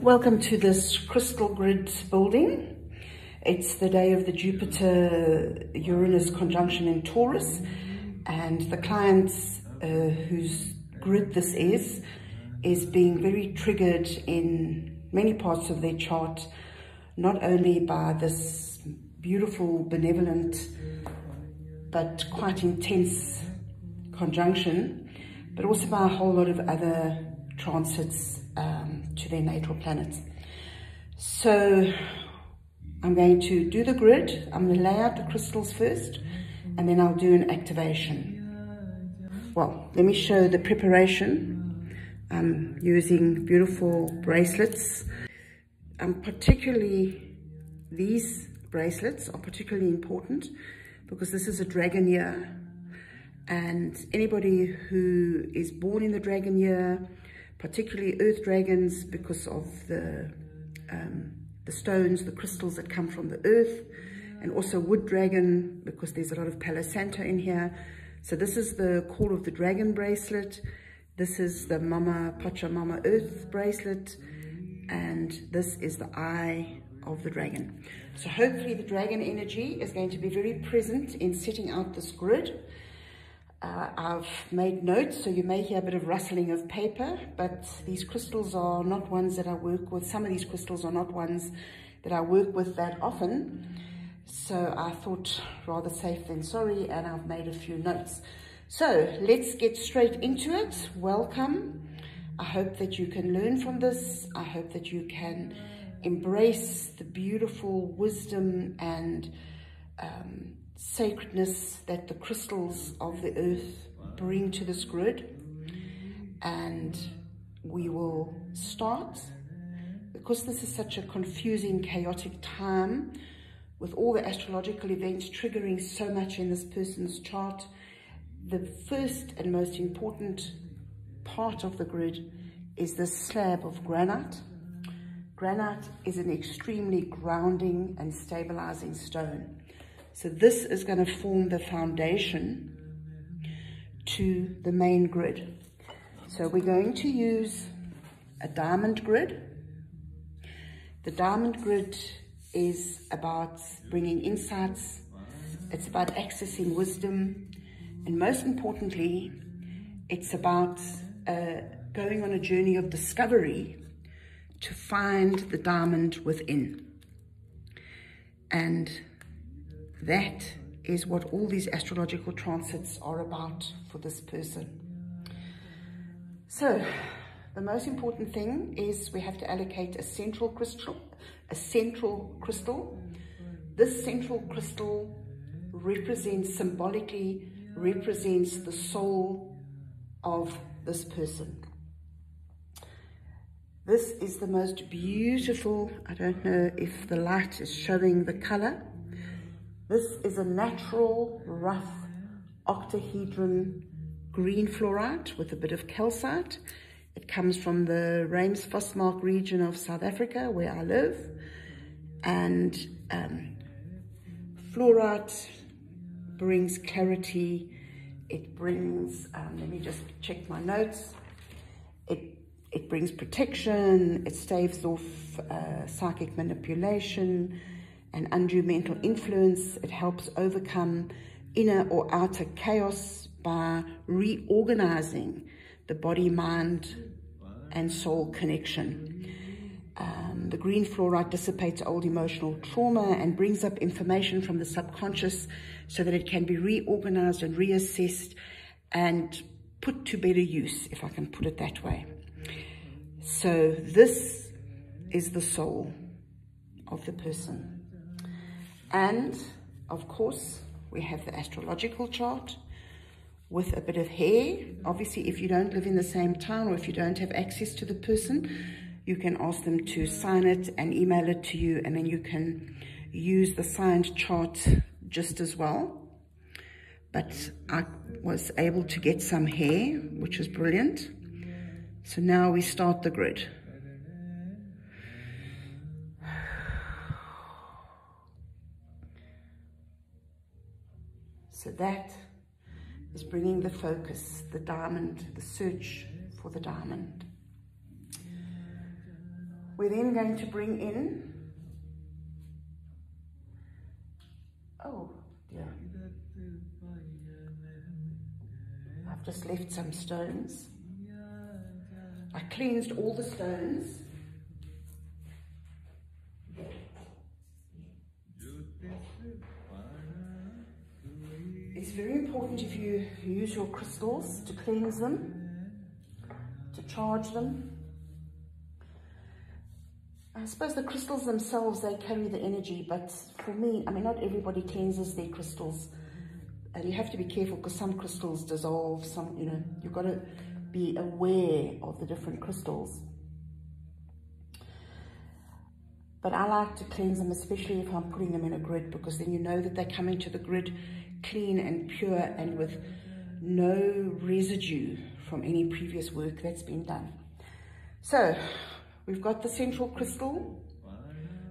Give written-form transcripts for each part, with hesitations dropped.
Welcome to this crystal grid building. It's the day of the Jupiter-Uranus conjunction in Taurus, and the client whose grid this is being very triggered in many parts of their chart, not only by this beautiful, benevolent, but quite intense conjunction, but also by a whole lot of other transits to their natal planet. So I'm going to do the grid. I'm going to lay out the crystals first, and then I'll do an activation. Well, let me show the preparation. I'm using beautiful bracelets. These bracelets are particularly important because this is a dragon year, and anybody who is born in the dragon year, particularly earth dragons, because of the stones, the crystals that come from the earth, and also wood dragon, because there's a lot of Palo Santo in here. So this is the Call of the Dragon bracelet. This is the Pachamama Earth bracelet, and this is the Eye of the Dragon. So hopefully the dragon energy is going to be very present in setting out this grid. I've made notes, so you may hear a bit of rustling of paper, but these crystals are not ones that I work with. Some of these crystals are not ones that I work with that often. So I thought rather safe than sorry, and I've made a few notes. So let's get straight into it. Welcome. I hope that you can learn from this. I hope that you can embrace the beautiful wisdom and sacredness that the crystals of the earth bring to this grid. And we will start, because this is such a confusing, chaotic time with all the astrological events triggering so much in this person's chart. The first and most important part of the grid is this slab of granite. Granite is an extremely grounding and stabilizing stone. So this is going to form the foundation to the main grid. So we're going to use a diamond grid. The diamond grid is about bringing insights. It's about accessing wisdom. And most importantly, it's about going on a journey of discovery to find the diamond within. And that is what all these astrological transits are about for this person. So the most important thing is we have to allocate a central crystal. This central crystal symbolically represents the soul of this person. This is the most beautiful, I don't know if the light is showing the color. This is a natural, rough, octahedron green fluorite with a bit of calcite. It comes from the Reims-Vosmark region of South Africa, where I live. And fluorite brings clarity. It brings, let me just check my notes. It brings protection. It staves off psychic manipulation and undue mental influence. It helps overcome inner or outer chaos by reorganizing the body, mind, and soul connection. The green fluorite dissipates old emotional trauma and brings up information from the subconscious so that it can be reorganized and reassessed and put to better use, if I can put it that way. So this is the soul of the person. And of course, we have the astrological chart with a bit of hair. Obviously, if you don't live in the same town, or if you don't have access to the person, you can ask them to sign it and email it to you, and then you can use the signed chart just as well. But I was able to get some hair, which is brilliant. So now we start the grid. So that is bringing the focus, the diamond, the search for the diamond. We're then going to bring in, oh dear, I've just left some stones. I cleansed all the stones. It's very important if you use your crystals to cleanse them, to charge them. I suppose the crystals themselves, they carry the energy, but for me, I mean, not everybody cleanses their crystals. And you have to be careful because some crystals dissolve, some, you know, you've got to be aware of the different crystals. But I like to cleanse them, especially if I'm putting them in a grid, because then you know that they're coming to the grid clean and pure and with no residue from any previous work that's been done. So we've got the central crystal,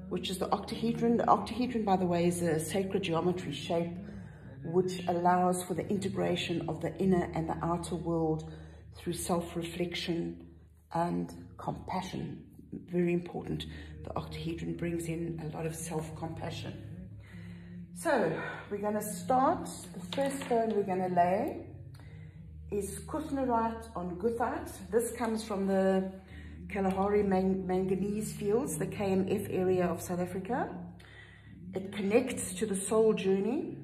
which is the octahedron. The octahedron, by the way, is a sacred geometry shape which allows for the integration of the inner and the outer world through self-reflection and compassion. Very important. The octahedron brings in a lot of self-compassion. So we're going to start. The first stone we're going to lay is Kutnerite on Guthite. This comes from the Kalahari manganese fields, the KMF area of South Africa. It connects to the soul journey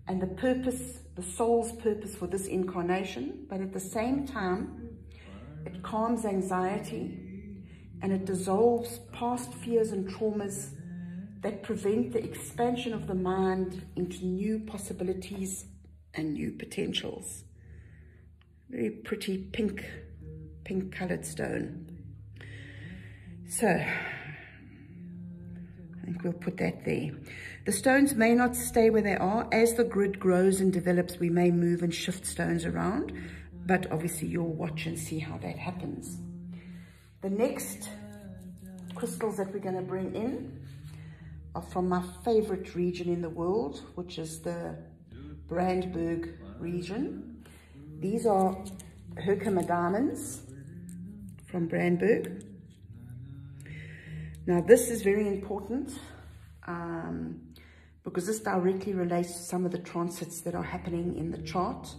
and the purpose, the soul's purpose for this incarnation, but at the same time, it calms anxiety and it dissolves past fears and traumas that prevent the expansion of the mind into new possibilities and new potentials. Very pretty pink colored stone. So I think we'll put that there. The stones may not stay where they are. As the grid grows and develops, we may move and shift stones around, but obviously you'll watch and see how that happens. The next crystals that we're going to bring in are from my favorite region in the world, which is the Brandberg region. These are Herkimer diamonds from Brandberg. Now this is very important because this directly relates to some of the transits that are happening in the chart,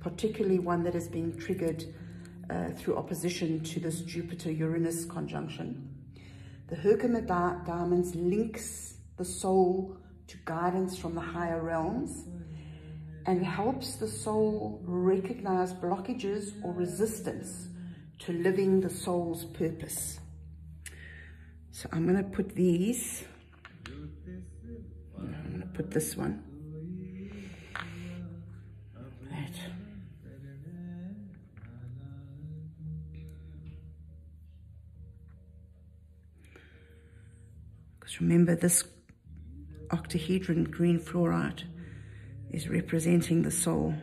particularly one that is being triggered through opposition to this Jupiter-Uranus conjunction. The Herkimer diamonds links the soul to guidance from the higher realms and helps the soul recognize blockages or resistance to living the soul's purpose. So I'm going to put these, I'm going to put this one, that. Because remember, this octahedron green fluorite is representing the soul.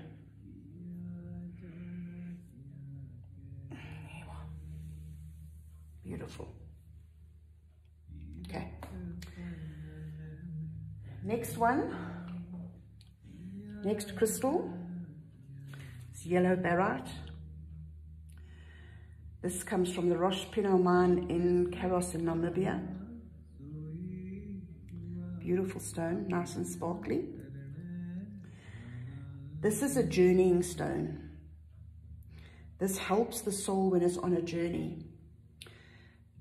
Beautiful. Okay. Next one. Next crystal is yellow barite. This comes from the Rosh Pinot mine in Karos in Namibia. Beautiful stone, nice and sparkly. This is a journeying stone. This helps the soul when it's on a journey.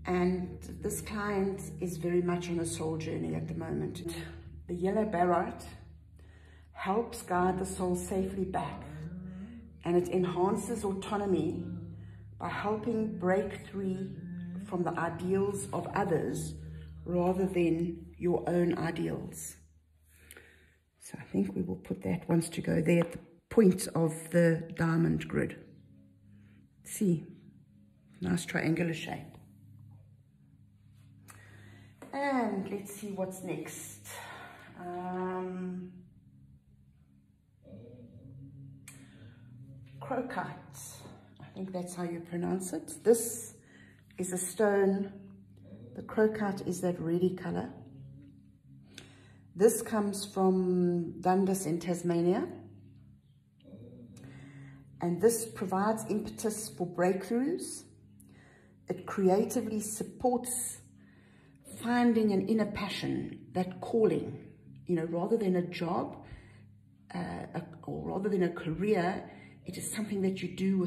And this client is very much on a soul journey at the moment. The yellow barite helps guide the soul safely back, and it enhances autonomy by helping break free from the ideals of others rather than your own ideals. So I think we will put that wants to go there at the point of the diamond grid. See, nice triangular shape. And let's see what's next. Crocite, I think that's how you pronounce it. This is a stone. The crocite is that reddy color. This comes from Dundas in Tasmania. And this provides impetus for breakthroughs. It creatively supports finding an inner passion, that calling, you know, rather than a job or rather than a career. It is something that you do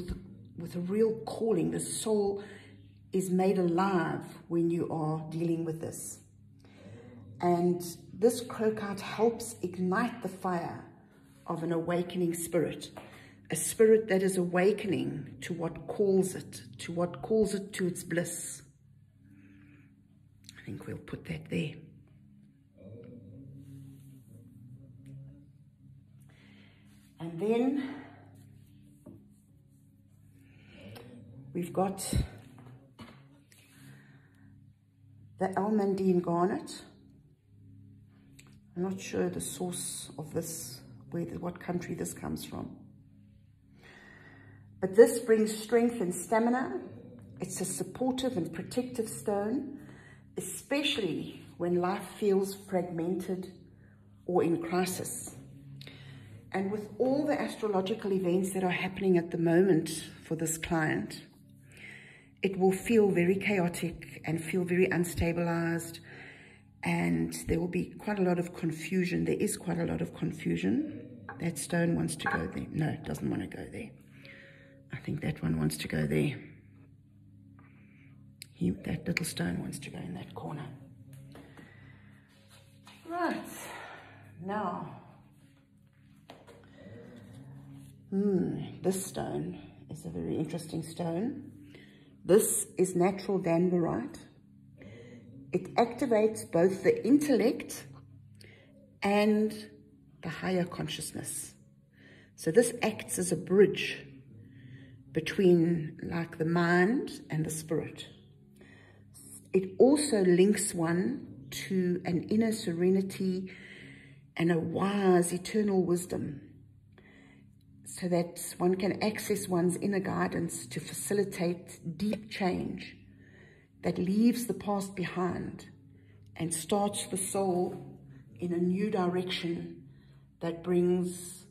with a real calling. The soul is made alive when you are dealing with this. And this crocite helps ignite the fire of an awakening spirit, a spirit that is awakening to what calls it, to its bliss. I think we'll put that there. And then we've got the almandine garnet. I'm not sure the source of this, what country this comes from. But this brings strength and stamina. It's a supportive and protective stone, especially when life feels fragmented or in crisis. And with all the astrological events that are happening at the moment for this client, it will feel very chaotic and feel very unstabilized, and there will be quite a lot of confusion. There is quite a lot of confusion. That stone wants to go there. No, it doesn't want to go there. I think that one wants to go there. That little stone wants to go in that corner. Right, now, this stone is a very interesting stone. This is natural danburite. It activates both the intellect and the higher consciousness. So this acts as a bridge between, like, the mind and the spirit. It also links one to an inner serenity and a wise eternal wisdom, so that one can access one's inner guidance to facilitate deep change that leaves the past behind and starts the soul in a new direction that brings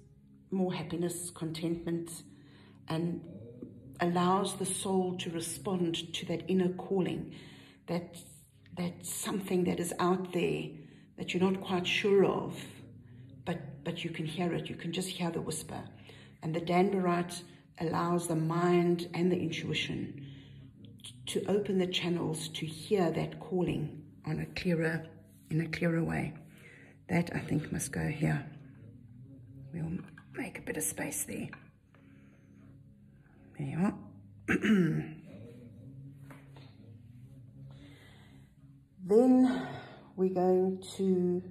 more happiness, contentment, and allows the soul to respond to that inner calling, that's something that is out there that you're not quite sure of, but you can hear it. You can just hear the whisper. And the danburite allows the mind and the intuition to open the channels to hear that calling in a clearer way. That, I think, must go here. We'll make a bit of space there. There you are. Then we're going to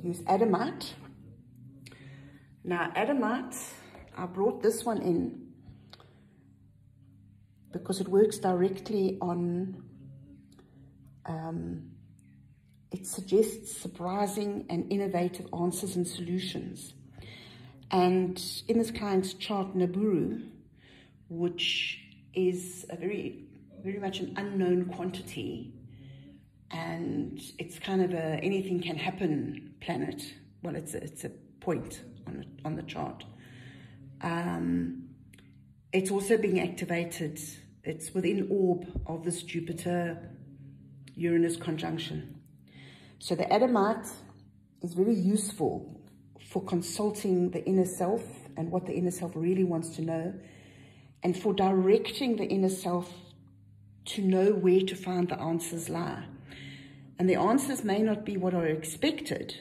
use adamite. Now, adamite, I brought this one in because it works directly on, it suggests surprising and innovative answers and solutions. And in this client's chart, Nibiru, which is a very much an unknown quantity, and it's kind of a anything can happen planet. Well, it's a point on the chart. It's also being activated. It's within orb of this Jupiter-Uranus conjunction. So the adamite is very useful for consulting the inner self and what the inner self really wants to know, and for directing the inner self to know where to find the answers lie. And the answers may not be what are expected,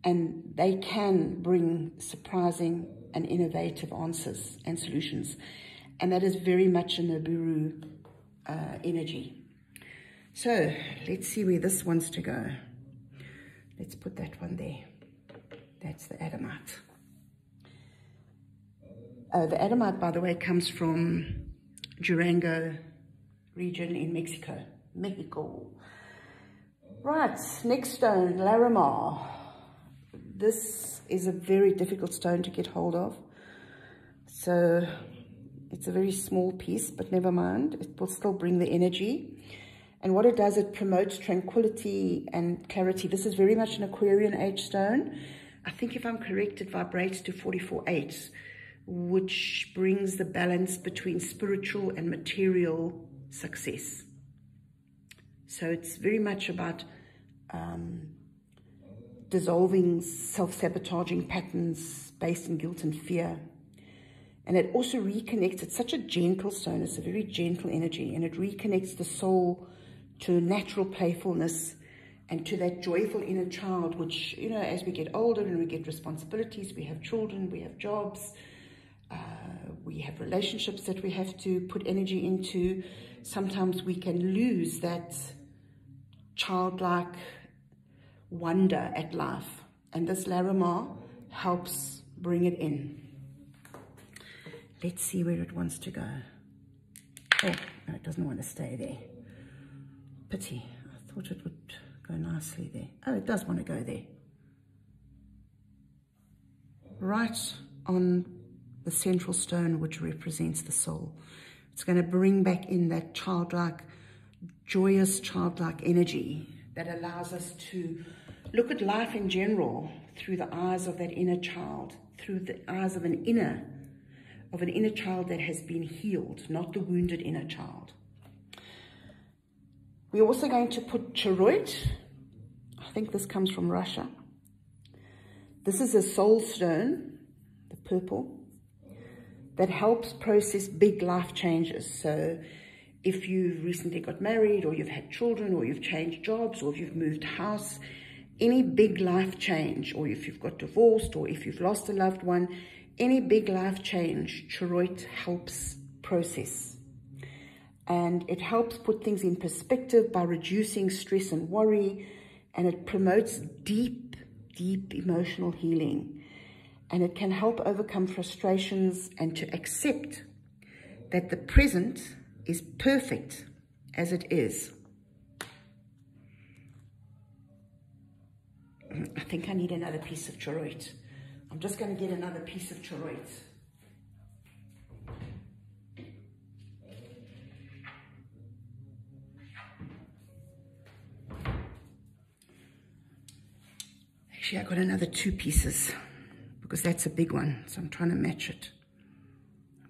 and they can bring surprising and innovative answers and solutions. And that is very much a Nibiru energy. So let's see where this wants to go. Let's put that one there. That's the adamite. The adamite, by the way, comes from Durango region in Mexico. Right, next stone, Larimar. This is a very difficult stone to get hold of. So it's a very small piece, but never mind. It will still bring the energy. And what it does, it promotes tranquility and clarity. This is very much an Aquarian age stone. I think if I'm correct, it vibrates to 44.8, which brings the balance between spiritual and material success. So it's very much about dissolving self-sabotaging patterns based in guilt and fear. And it also reconnects. It's such a gentle stone. It's a very gentle energy, and it reconnects the soul to natural playfulness and to that joyful inner child, which, you know, as we get older and we get responsibilities, we have children, we have jobs, we have relationships that we have to put energy into. Sometimes we can lose that childlike wonder at life, and this Larimar helps bring it in. Let's see where it wants to go. Oh, no, it doesn't want to stay there. Pity. I thought it would go nicely there. Oh, it does want to go there. Right on the central stone, which represents the soul. It's going to bring back in that childlike, joyous childlike energy that allows us to look at life in general through the eyes of that inner child, through the eyes of an inner child that has been healed, not the wounded inner child. We're also going to put Cheroit. I think this comes from Russia. This is a soul stone, the purple, that helps process big life changes. So if you've recently got married, or you've had children, or you've changed jobs, or if you've moved house, any big life change, or if you've got divorced, or if you've lost a loved one, any big life change, Cheroit helps process. And it helps put things in perspective by reducing stress and worry, and it promotes deep, deep emotional healing. And it can help overcome frustrations and to accept that the present is perfect as it is. I think I need another piece of Cheroit. I'm just going to get another piece of Cheroit. Actually, I got another 2 pieces because that's a big one. So I'm trying to match it.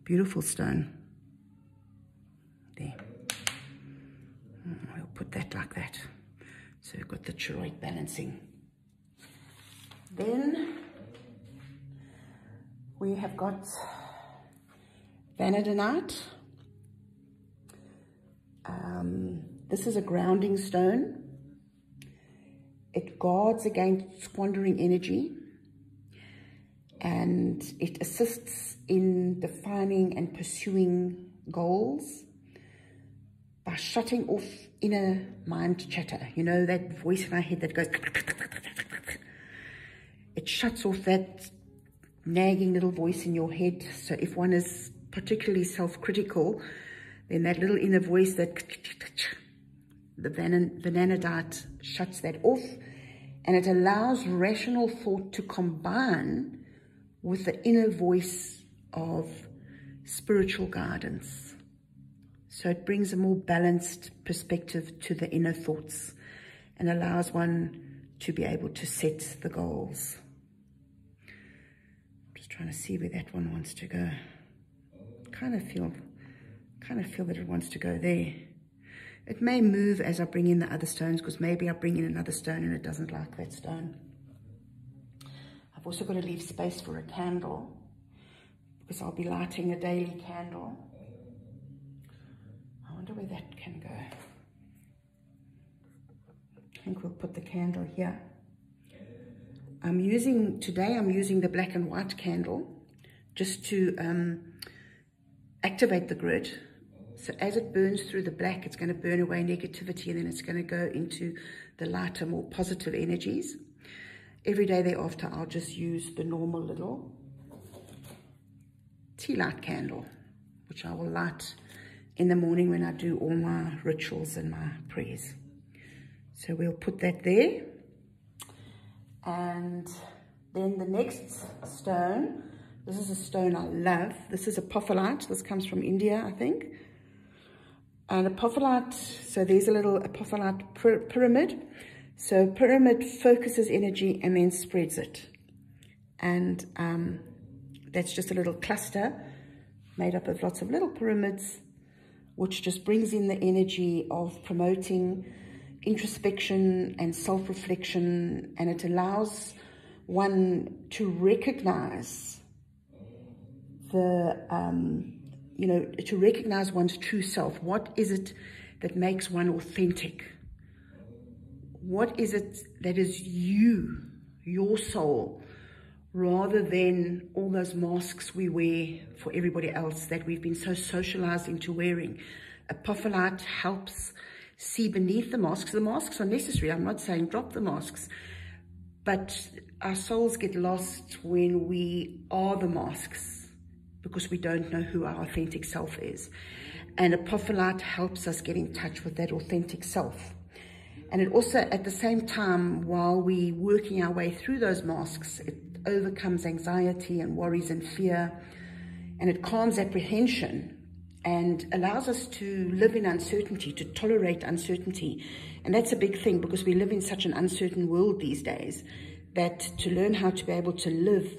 Beautiful stone. There. We'll put that like that. So we've got the Cheroit balancing. Then we have got vanadinite. This is a grounding stone. It guards against squandering energy, and it assists in defining and pursuing goals by shutting off inner mind chatter. You know, that voice in our head that goes... It shuts off that nagging little voice in your head. So if one is particularly self-critical, then that little inner voice, that the vanadite shuts that off, and it allows rational thought to combine with the inner voice of spiritual guidance. So it brings a more balanced perspective to the inner thoughts and allows one to be able to set the goals. I'm just trying to see where that one wants to go. Kind of feel that it wants to go there. It may move as I bring in the other stones, because maybe I bring in another stone and it doesn't like that stone. I've also got to leave space for a candle, because I'll be lighting a daily candle. I wonder where that can go. I think we'll put the candle here. Today I'm using the black and white candle just to activate the grid. So as it burns through the black, it's going to burn away negativity, and then it's going to go into the lighter, more positive energies. Every day thereafter, I'll just use the normal little tea light candle, which I will light in the morning when I do all my rituals and my prayers. So we'll put that there. And then the next stone, this is a stone I love. This is apophyllite. This comes from India, I think. And apophyllite, so there's a little apophyllite pyramid. So pyramid focuses energy and then spreads it. And That's just a little cluster made up of lots of little pyramids, which just brings in the energy of promoting introspection and self-reflection, and it allows one to recognize to recognize one's true self. What is it that makes one authentic? What is it that is you, your soul, rather than all those masks we wear for everybody else that we've been so socialized into wearing? Apophyllite helps see beneath the masks. The masks are necessary. I'm not saying drop the masks, but our souls get lost when we are the masks, because we don't know who our authentic self is. And apophyllite helps us get in touch with that authentic self. And it also, at the same time, while we're working our way through those masks, it overcomes anxiety and worries and fear, and it calms apprehension and allows us to live in uncertainty, to tolerate uncertainty. And that's a big thing, because we live in such an uncertain world these days, that to learn how to be able to live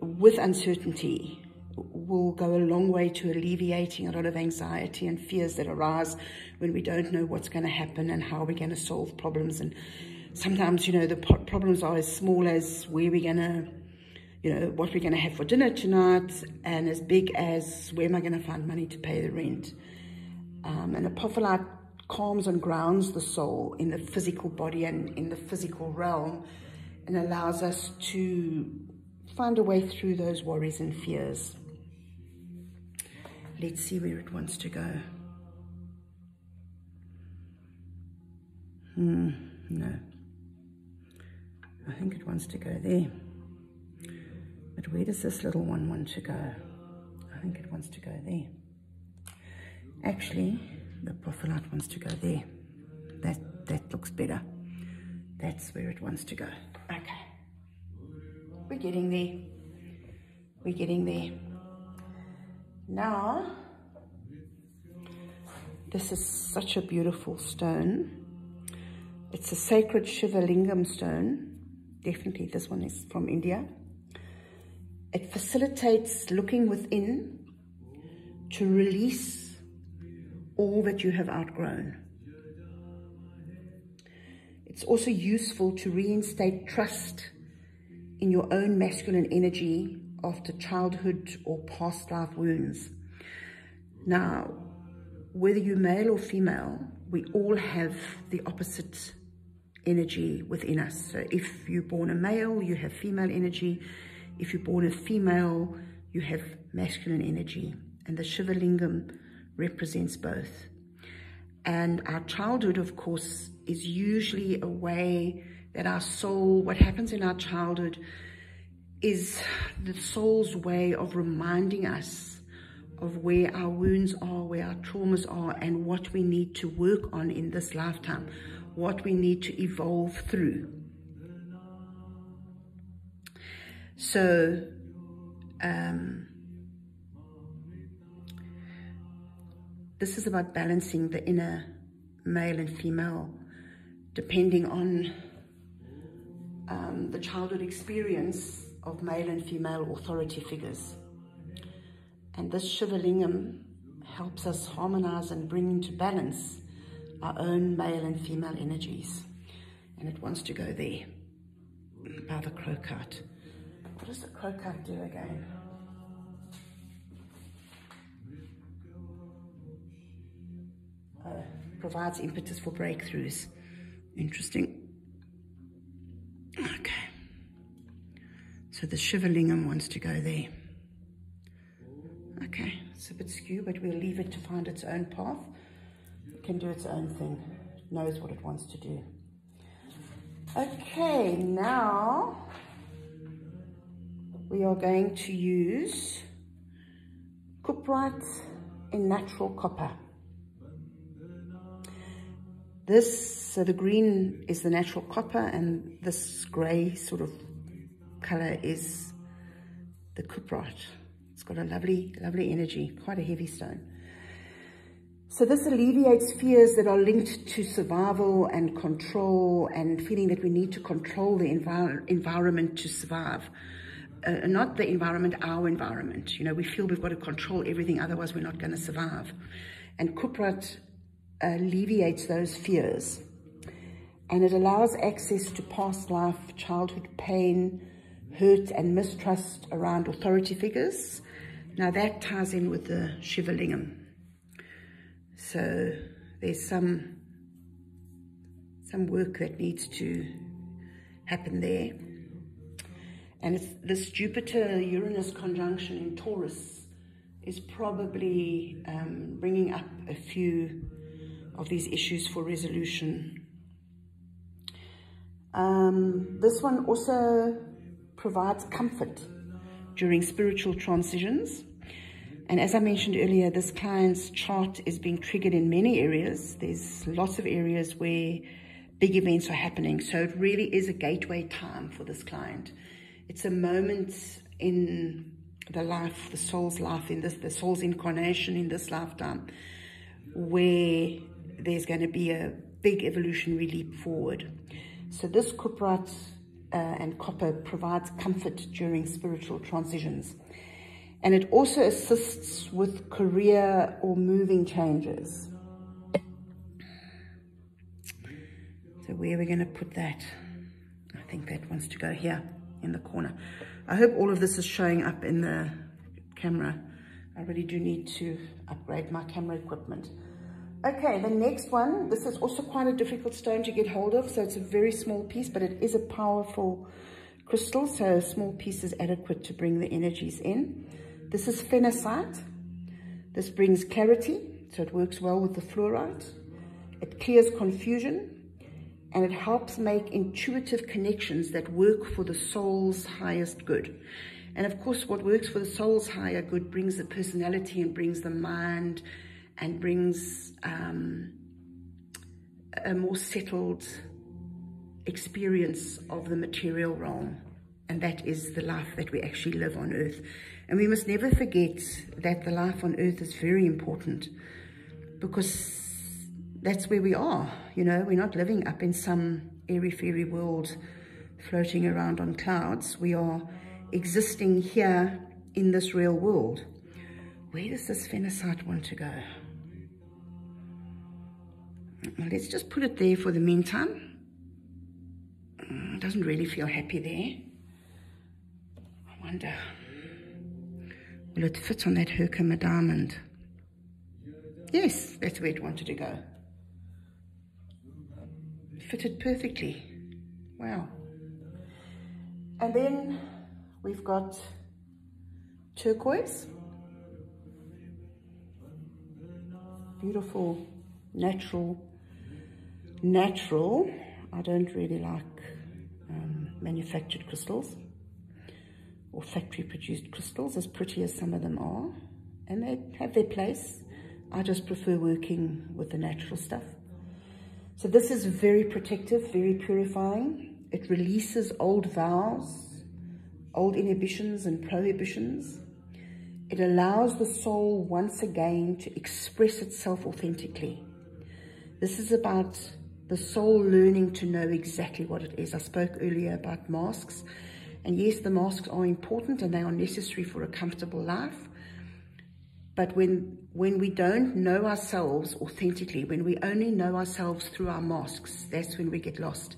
with uncertainty will go a long way to alleviating a lot of anxiety and fears that arise when we don't know what's going to happen and how we're going to solve problems. And sometimes, the problems are as small as where we're going to, what we're going to have for dinner tonight, and as big as where am I going to find money to pay the rent. And apophyllite calms and grounds the soul in the physical body and in the physical realm, and allows us to find a way through those worries and fears. Let's see where it wants to go. No. I think it wants to go there. But where does this little one want to go? I think it wants to go there. Actually, the apophyllite wants to go there. That looks better. That's where it wants to go. Okay. We're getting there. We're getting there. Now, this is such a beautiful stone. It's a sacred Shiva Lingam stone. Definitely this one is from India. It facilitates looking within to release all that you have outgrown. It's also useful to reinstate trust in your own masculine energy after childhood or past life wounds. Now, whether you're male or female, we all have the opposite energy within us. So if you're born a male, you have female energy. If you're born a female, you have masculine energy. And the Shiva Lingam represents both. And our childhood, of course, is usually a way that our soul, what happens in our childhood is the soul's way of reminding us of where our wounds are, where our traumas are, and what we need to work on in this lifetime, what we need to evolve through. So, this is about balancing the inner male and female, depending on the childhood experience of male and female authority figures. And this Shiva Lingam helps us harmonize and bring into balance our own male and female energies. And it wants to go there, by the crocus. What does the crocus do again? Provides impetus for breakthroughs. Interesting. Okay. So the Shiva Lingam wants to go there. Okay, it's a bit skew, but we'll leave it to find its own path. It can do its own thing. It knows what it wants to do. Okay, now we are going to use cuprite in natural copper. So the green is the natural copper, and this grey sort of colour is the cuprite. It's got a lovely, lovely energy, quite a heavy stone. So this alleviates fears that are linked to survival and control, and feeling that we need to control the environment to survive. not the environment, our environment. You know, we feel we've got to control everything, otherwise we're not going to survive. And Kuprat alleviates those fears. And it allows access to past life, childhood pain, hurt and mistrust around authority figures. Now that ties in with the Shivalingam. So there's some work that needs to happen there. And it's this Jupiter-Uranus conjunction in Taurus is probably bringing up a few of these issues for resolution. This one also provides comfort during spiritual transitions. And as I mentioned earlier, this client's chart is being triggered in many areas. There's lots of areas where big events are happening. So it really is a gateway time for this client. It's a moment in the life, the soul's life, the soul's incarnation in this lifetime, where there's going to be a big evolutionary leap forward. So this Kuprat and copper provides comfort during spiritual transitions. And it also assists with career or moving changes. So where are we going to put that? I think that wants to go here in the corner. I hope all of this is showing up in the camera. I really do need to upgrade my camera equipment. Okay, the next one, this is also quite a difficult stone to get hold of, so it's a very small piece, but it is a powerful crystal, so a small piece is adequate to bring the energies in. This is phenacite. This brings clarity, so it works well with the fluorite. It clears confusion, and it helps make intuitive connections that work for the soul's highest good. And of course, what works for the soul's higher good brings the personality and brings the mind and brings a more settled experience of the material realm. And that is the life that we actually live on earth. And we must never forget that the life on earth is very important, because that's where we are. You know, we're not living up in some airy-fairy world floating around on clouds. We are existing here in this real world. Where does this phenacite want to go? Well, let's just put it there for the meantime. It doesn't really feel happy there. I wonder, will it fit on that Herkimer diamond? Yes, that's where it wanted to go. It fitted perfectly. Wow. And then we've got turquoise. Beautiful, natural. I don't really like manufactured crystals or factory produced crystals, as pretty as some of them are, and they have their place. I just prefer working with the natural stuff. So this is very protective, very purifying. It releases old vows, old inhibitions and prohibitions. It allows the soul once again to express itself authentically. This is about the soul learning to know exactly what it is. I spoke earlier about masks. And yes, the masks are important and they are necessary for a comfortable life. But when we don't know ourselves authentically, when we only know ourselves through our masks, that's when we get lost.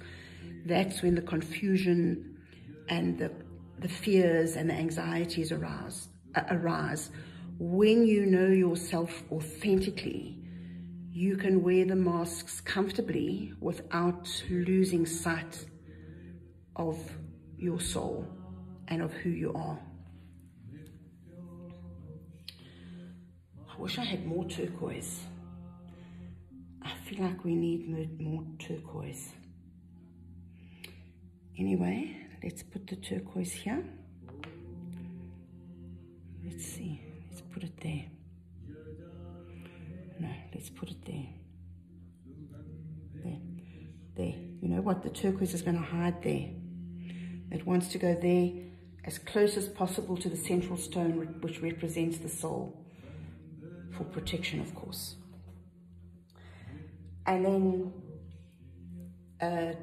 That's when the confusion and the fears and the anxieties arise. When you know yourself authentically, you can wear the masks comfortably without losing sight of your soul and of who you are. I wish I had more turquoise. I feel like we need more turquoise. Anyway, let's put the turquoise here. Let's see, let's put it there. No, let's put it there. There. You know what? The turquoise is going to hide there. It wants to go there as close as possible to the central stone, which represents the soul, for protection, of course. And then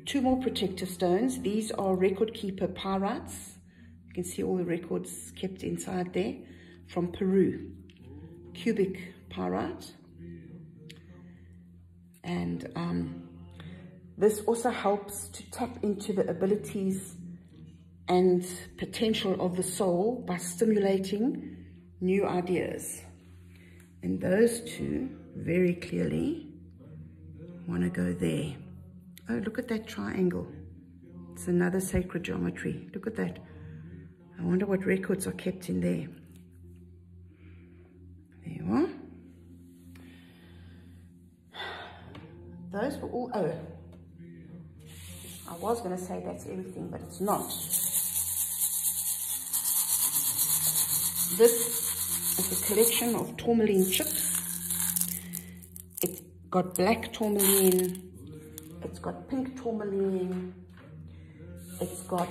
two more protective stones. These are record keeper pyrites. You can see all the records kept inside there from Peru. Cubic pyrite. And this also helps to tap into the abilities and potential of the soul by stimulating new ideas. And those two very clearly want to go there. Oh, look at that triangle. It's another sacred geometry. Look at that. I wonder what records are kept in there. There you are. Those were all, oh, I was going to say that's everything, but it's not. This is a collection of tourmaline chips. It's got black tourmaline, it's got pink tourmaline, it's got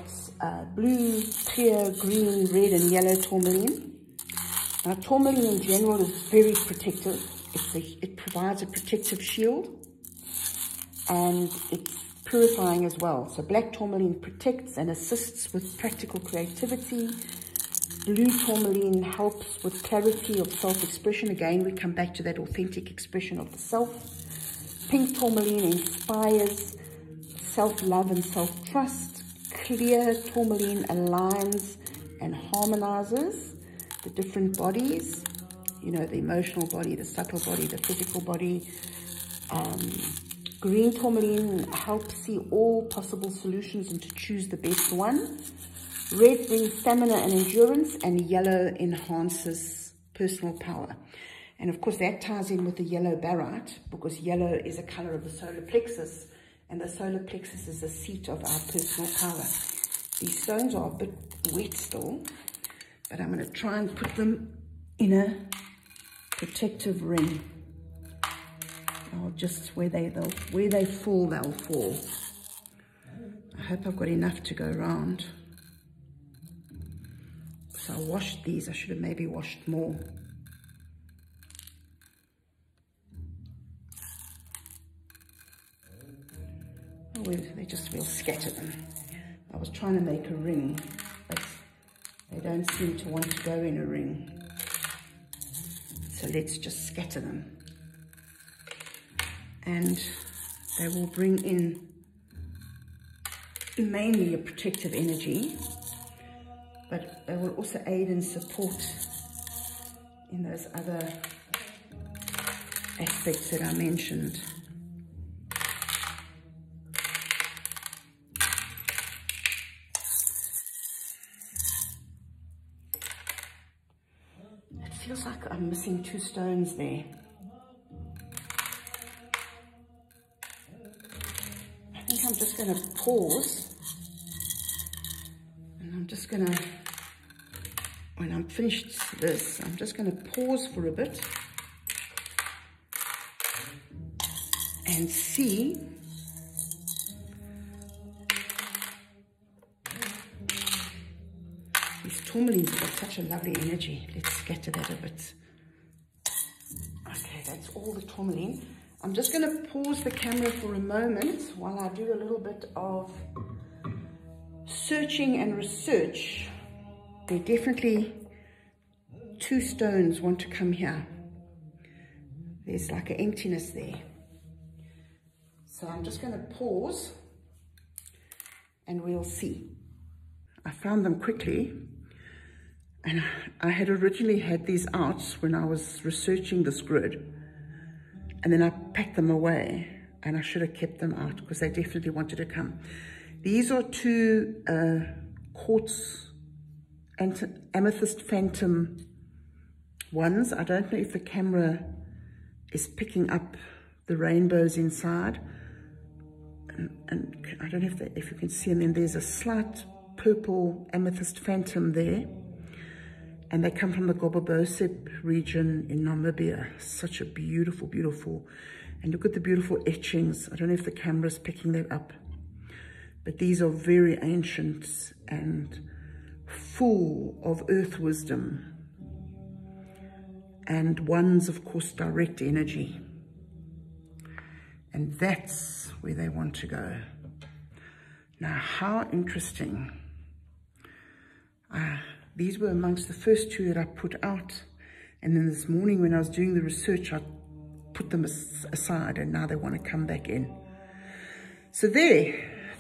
blue, clear, green, red and yellow tourmaline. Now tourmaline in general is very protective. It provides a protective shield. And it's purifying as well. So black tourmaline protects and assists with practical creativity. Blue tourmaline helps with clarity of self-expression. Again, we come back to that authentic expression of the self. Pink tourmaline inspires self-love and self-trust. Clear tourmaline aligns and harmonizes the different bodies. You know, the emotional body, the subtle body, the physical body. Green tourmaline helps see all possible solutions and to choose the best one. Red brings stamina and endurance, and yellow enhances personal power. And of course that ties in with the yellow barite, because yellow is a color of the solar plexus, and the solar plexus is the seat of our personal power. These stones are a bit wet still, but I'm going to try and put them in a protective ring. I'll just where they fall, they'll fall. I hope I've got enough to go around. So I washed these. I should have maybe washed more. Oh, we'll scatter them. I was trying to make a ring, but they don't seem to want to go in a ring. So let's just scatter them. And they will bring in mainly a protective energy, but they will also aid and support in those other aspects that I mentioned. It feels like I'm missing two stones there. I'm just going to pause, and I'm just going to, when I'm finished this, I'm just going to pause for a bit and see these tourmalines have got such a lovely energy. Let's scatter that a bit. Okay, that's all the tourmaline. I'm just going to pause the camera for a moment while I do a little bit of searching and research. There definitely two stones want to come here. There's like an emptiness there. So I'm just going to pause and we'll see. I found them quickly, and I had originally had these out when I was researching this grid. And then I packed them away, and I should have kept them out because they definitely wanted to come. These are two quartz amethyst phantom ones. I don't know if the camera is picking up the rainbows inside. And I don't know if you can see, and then there's a slight purple amethyst phantom there. And they come from the Gobabosep region in Namibia. Such a beautiful, beautiful. And look at the beautiful etchings. I don't know if the camera's picking that up. But these are very ancient and full of earth wisdom. And one's, of course, direct energy. And that's where they want to go. Now, how interesting. These were amongst the first two that I put out. And then this morning when I was doing the research, I put them aside, and now they want to come back in. So there,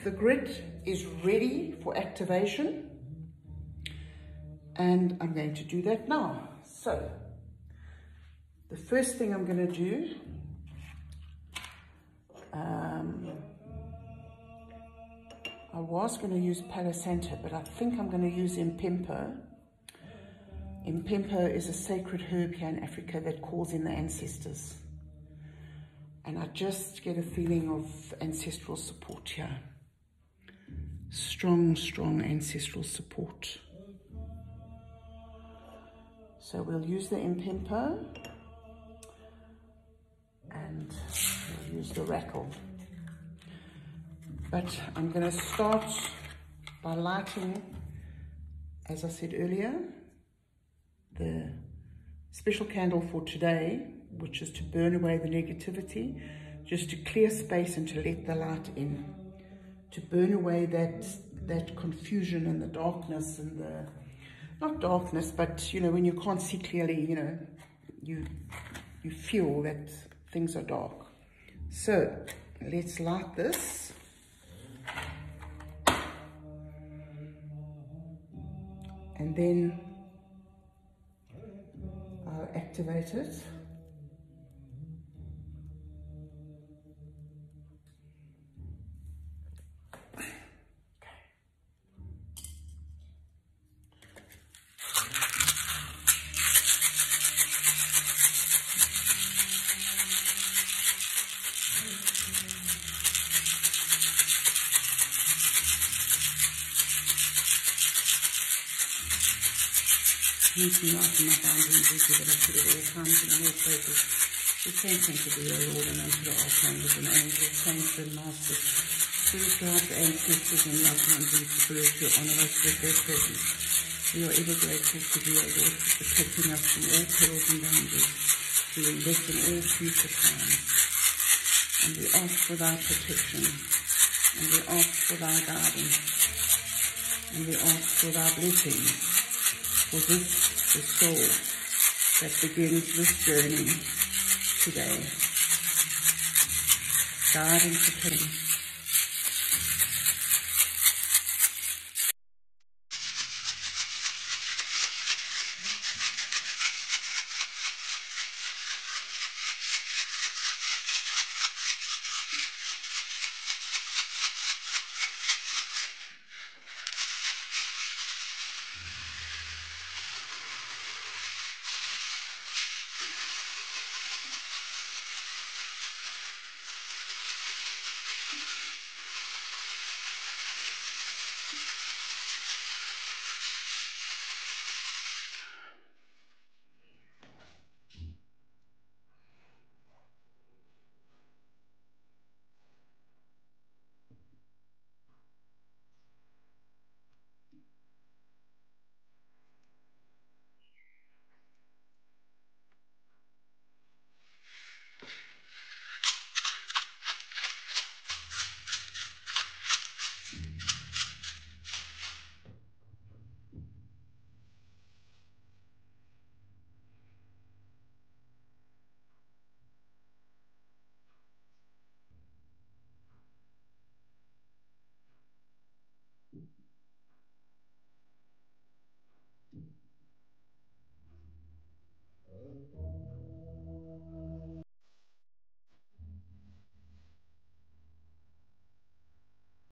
the grid is ready for activation. And I'm going to do that now. So the first thing I'm going to do, I was going to use Palo Santo, but I think I'm going to use Impempo. Impempo is a sacred herb here in Africa that calls in the ancestors. And I just get a feeling of ancestral support here. Strong, strong ancestral support. So we'll use the Impempo and we'll use the Rackle. But I'm going to start by lighting, as I said earlier, the special candle for today, which is to burn away the negativity, just to clear space and to let the light in, to burn away that confusion and the darkness and the, not darkness, but you know, when you can't see clearly, you know, you feel that things are dark. So let's light this. And then I'll activate it. Making life in my boundaries easy, that I put at all times and in all places. We thank Him to be our Lord and unto the archangels and angels, saints and masters, spiritual ancestors and loved ones in spirit who honor us with their presence. We are ever grateful to be our Lord for protecting us from all perils and dangers, doing this in all future times. And we ask for thy protection, and we ask for thy guidance, and we ask for thy blessings. For this, the soul that begins this journey today. Guide and protect.